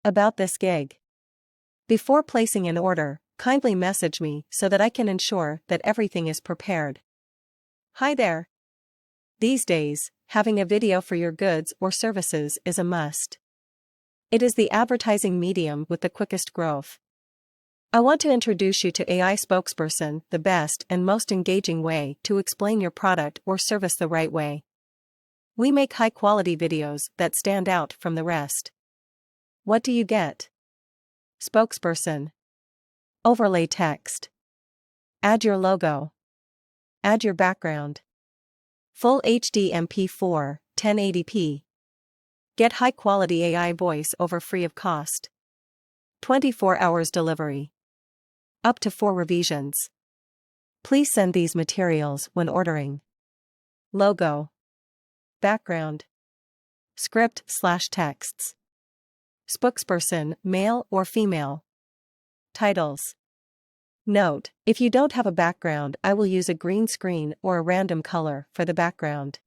About this gig. Before placing an order, kindly message me so that I can ensure that everything is prepared. Hi there. These days, having a video for your goods or services is a must. It is the advertising medium with the quickest growth. I want to introduce you to AI Spokesperson, the best and most engaging way to explain your product or service the right way. We make high-quality videos that stand out from the rest. What do you get? Spokesperson. Overlay text. Add your logo. Add your background. Full HD MP4, 1080p. Get high-quality AI voice over free of cost. 24 hours delivery. Up to 4 revisions. Please send these materials when ordering. Logo. Background. Script/texts. Spokesperson, male or female. Titles. Note, if you don't have a background, I will use a green screen or a random color for the background.